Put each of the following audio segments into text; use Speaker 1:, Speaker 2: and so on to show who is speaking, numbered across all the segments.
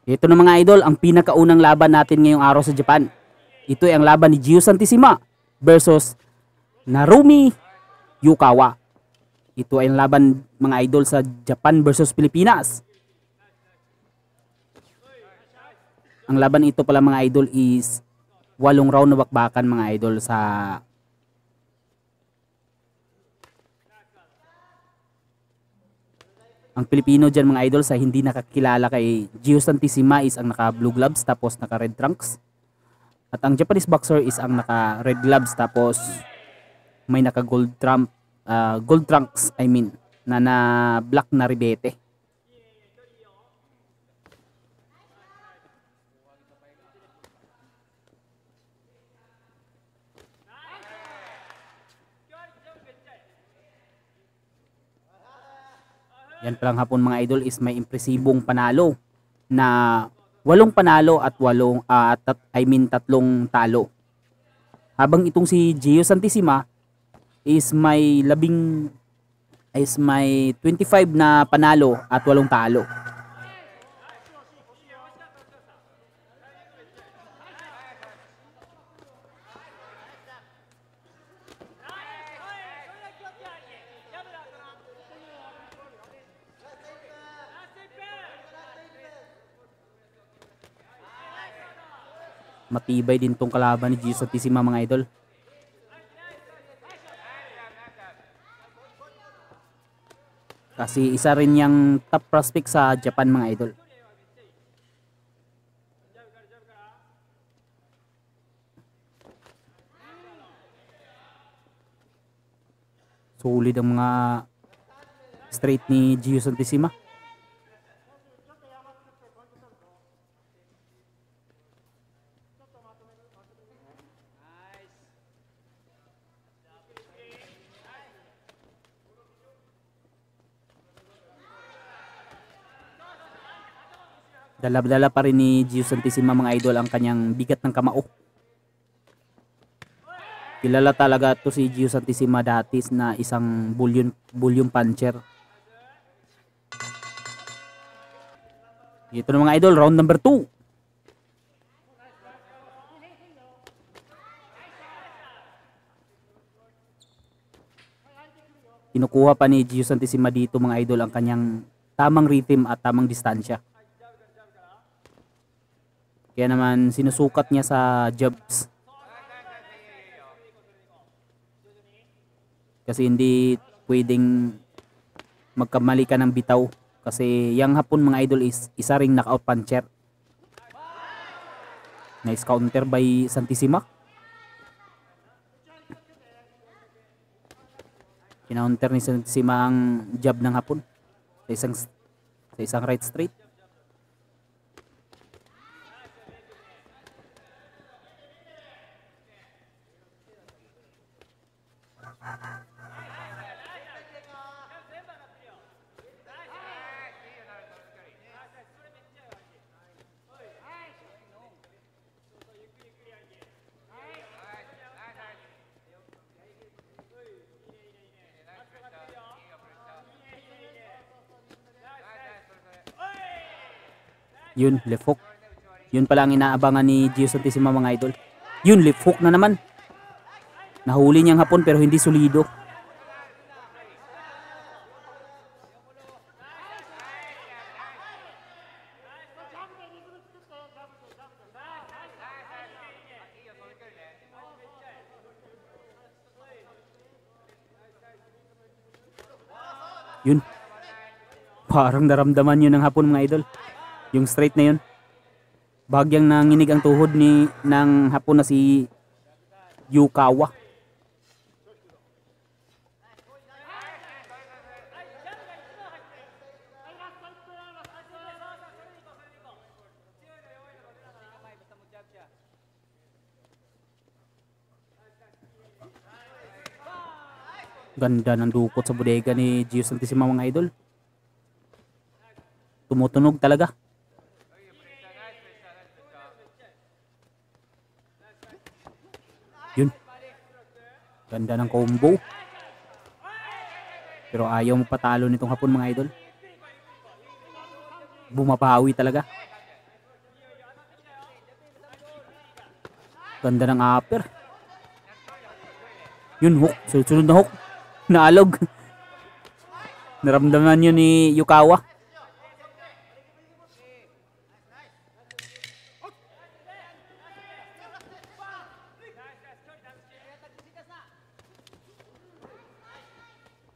Speaker 1: Ito na mga idol, ang pinakaunang laban natin ngayong araw sa Japan. Ito ay ang laban ni Gio Santissima versus Narumi Yukawa. Ito ay ang laban mga idol sa Japan versus Pilipinas. Ang laban ito pala mga idol is 8 round na bakbakan mga idol sa ang Pilipino dyan mga idol sa hindi nakakilala kay Gio Santissima is ang naka blue gloves tapos naka red trunks. At ang Japanese boxer is ang naka red gloves tapos may naka gold trunks na black na ribete. Yan palang hapon mga idol is may impresibong panalo na 8 panalo at 3 talo. Habang itong si Gio Santissima is may 25 na panalo at 8 talo. Matibay din tong kalaban ni Gio Santissima mga idol. Kasi isa rin yung top prospect sa Japan mga idol. Solid ang mga straight ni Gio Santissima. Dala-dala pa rin ni Gio Santissima mga idol ang kanyang bigat ng kamao. Kilala talaga to si Gio Santissima dati na isang bullion puncher. Ito na mga idol, round number 2. Kinukuha pa ni Gio Santissima dito mga idol ang kanyang tamang rhythm at tamang distansya. Kaya naman sinusukat niya sa jabs. Kasi hindi pwedeng magkamali ka ng bitaw. Kasi yung hapon mga idol is isa ring knockout puncher. Nice counter by Santissima. Kinounter ni Santissima ang jab ng hapon sa isang right straight. Yun, left hook. Yun pala ang inaabangan ni Gio Santissima mga idol. Yun, left hook na naman. Nahuli niyang hapon pero hindi solido. Yun. Parang naramdaman yun ng hapon mga idol. Yung straight na yun. Bagyang nanginig ang tuhod ng hapon na si Yukawa. Ganda ng dukot sa bodega ni Gio Santissima mga idol. Tumutunog talaga. Yun. Ganda ng combo. Pero ayaw mo patalo nitong hapon mga idol. Bumabawi talaga. Ganda ng upper. Yun, hook. Sunod-sunod na hook. Naalog. Naramdaman yun ni Yukawa.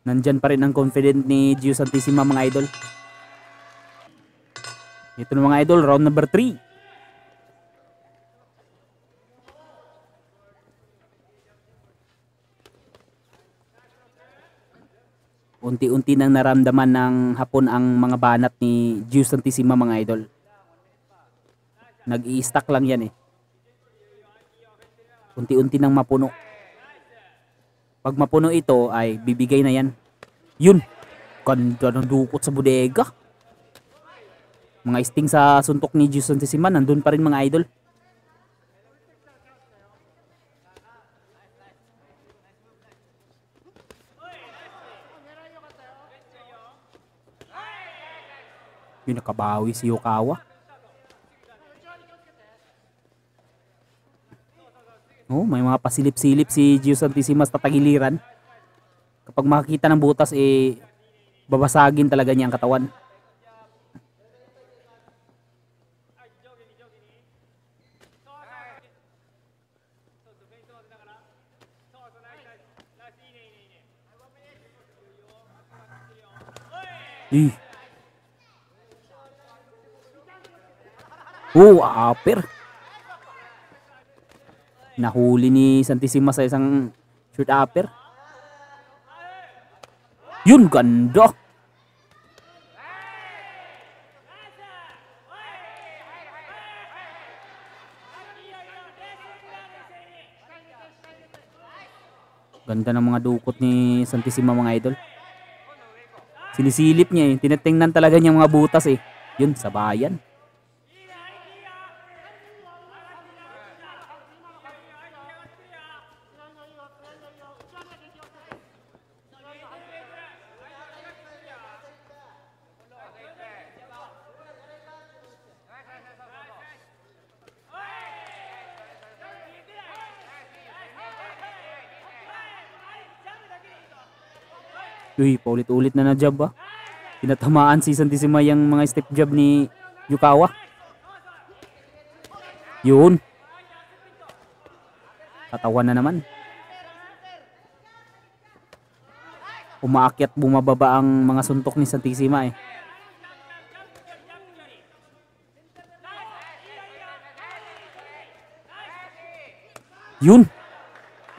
Speaker 1: Nandyan pa rin ang confident ni Gio Santissima mga idol. Ito na mga idol, round number 3. Unti-unti nang naramdaman ng hapon ang mga banat ni Gio Santissima mga idol. Nag-i-stack lang yan eh. Unti-unti nang mapuno. Pag mapuno ito ay bibigay na yan. Yun. Ganda ng dukot sa bodega. Mga sting sa suntok ni Gio Santissima nandun pa rin mga idol. Yun, nakabawi si Yukawa. Oh, may mga pasilip-silip si Gio Santissima sa tagiliran. Kapag makakita ng butas eh babasagin talaga niya ang katawan. Upper. Nahuli ni Santissima sa isang short upper. Yun, ganda. Ganda ng mga dukot ni Santissima mga idol. Sinisilip niya eh. Tinitingnan talaga niya mga butas eh. Yun, sabayan. Uy, paulit-ulit na jab ah. Tinatamaan si Santissima yung mga step jab ni Yukawa. Yun. Tatawan na naman. Umaakyat bumababa ang mga suntok ni Santissima eh. Yun.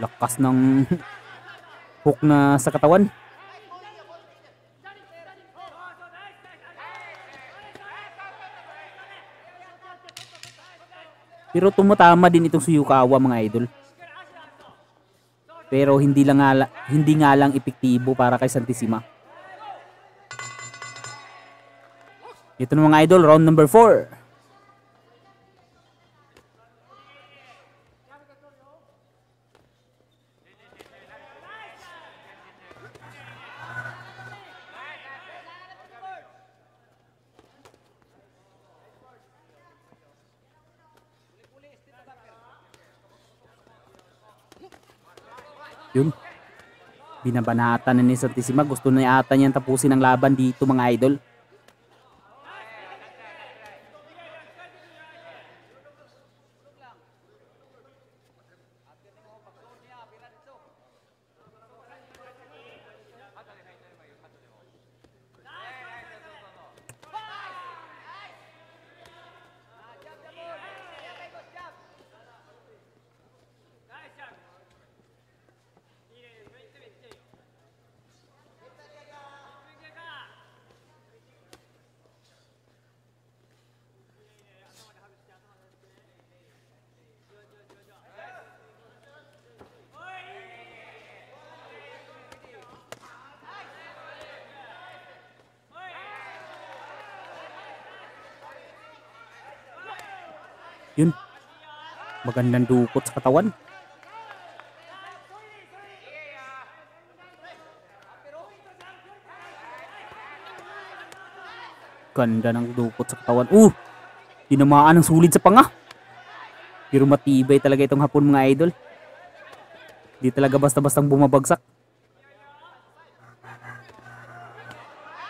Speaker 1: Lakas ng hook na sa katawan. Pero tumatama din itong si Yukawa mga idol. Pero hindi nga lang epektibo para kay Santissima. Ito na mga idol, round number 4. Yun. Binabanatan na ni Santissima. Gusto na ata niyang tapusin ang laban dito mga idol. Yun. Magandang dukot sa katawan. Ganda ng dukot sa katawan. Tinamaan ng sulid sa panga. Pero matibay talaga itong Hapon mga idol. Di talaga basta-bastang bumabagsak.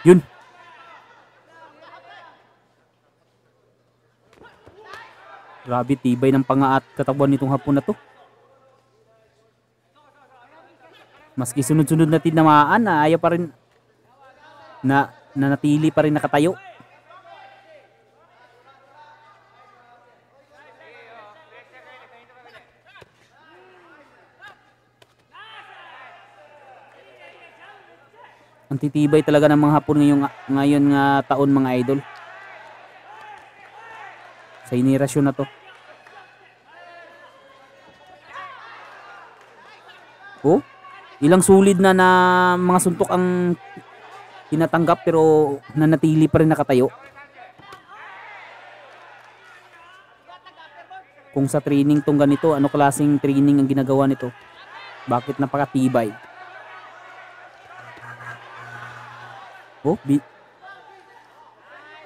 Speaker 1: Yun. Grabe tibay ng panga at katawan nitong Hapon na to. Maski sunod-sunod na tinamaan na ayaw pa rin na nanatili pa rin nakatayo. Ang titibay talaga ng mga Hapon ngayon nga taon mga idol. Sa henerasyon na to. Oh, ilang sulid na mga suntok ang tinatanggap pero nanatili pa rin nakatayo. Kung sa training tong ganito, ano klaseng training ang ginagawa nito? Bakit napakatibay? Oh,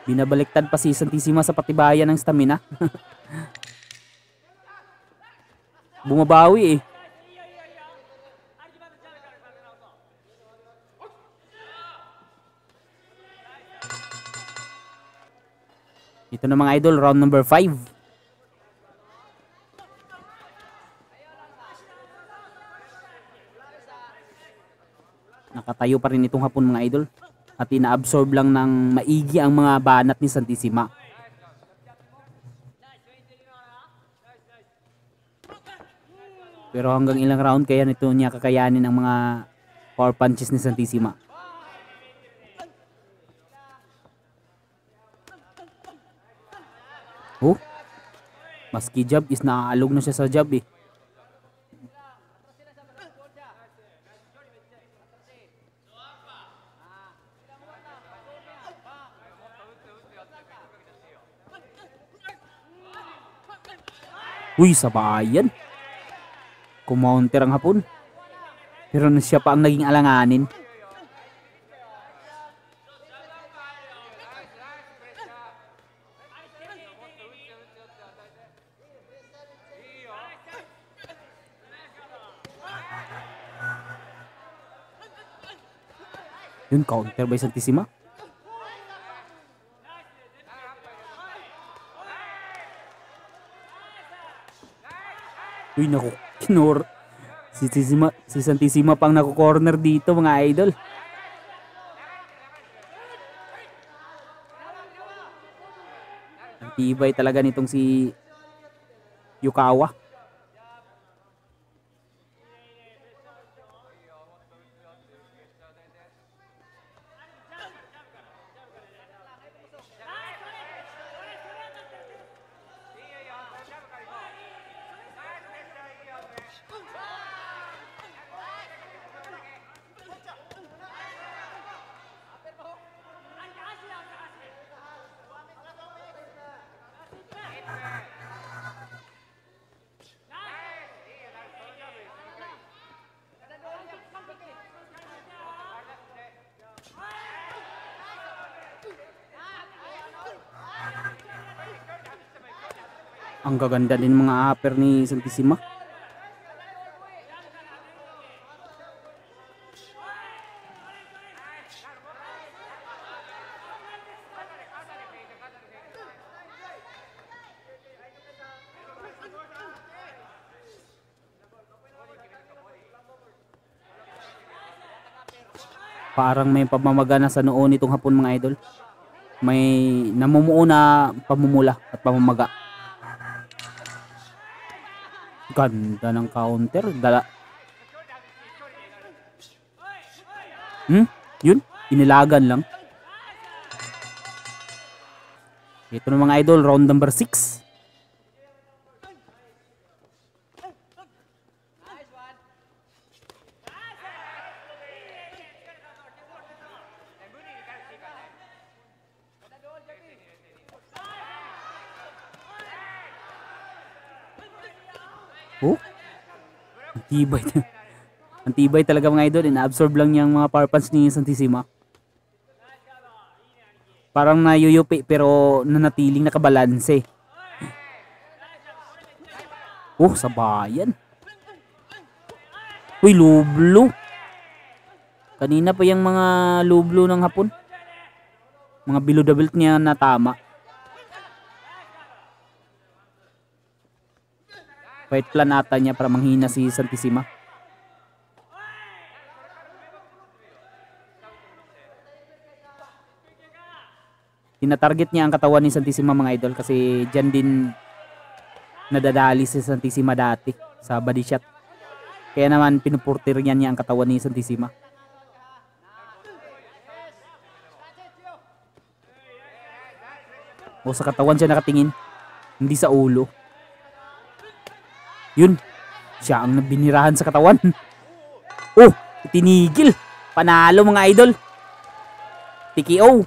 Speaker 1: binabaliktad pa si Santissima sa patibayan ng stamina. Bumabawi eh. Ito na mga idol, round number 5. Nakatayo pa rin itong Hapon mga idol. At ina-absorb lang ng maigi ang mga banat ni Santissima. Pero hanggang ilang round kaya nito niya kakayanin ang mga power punches ni Santissima. Oh, maski jab is naaalog na siya sa jab eh. Uy, sabayan. Kumounter ang Hapon. Pero siya pa ang naging alanganin. Yun, counter by Santissima. Uy, naku, si Santissima pang naku-corner dito mga idol. Ang tibay talaga nitong si Yukawa. Ang gaganda din mga upper ni Santissima. Parang may pamamagana sa noo nitong Hapon mga idol. May namumuo na pamumula at pamamaga. Ganda ng counter. Yun, inilagan lang. Ito na mga idol, round number 6. Oh, ang tibay talaga mga idol. Ina-absorb lang niyang mga power punch ni Santissima. Parang nayuyupi pero nanatiling nakabalanse. Oh, sa bayan. Uy, lublo. Kanina pa yung mga lublo ng hapon. Mga below the belt niya na tama. Fight plan ata niya para manghina si Santissima. Tinatarget niya ang katawan ni Santissima mga idol kasi dyan din nadadali si Santissima dati sa body shot. Kaya naman pinupurtir niya ang katawan ni Santissima. O sa katawan siya nakatingin, hindi sa ulo. Yun, siya ang binirahan sa katawan. Oh, tinigil. Panalo mga idol. TKO.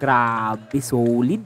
Speaker 1: Grabe, solid.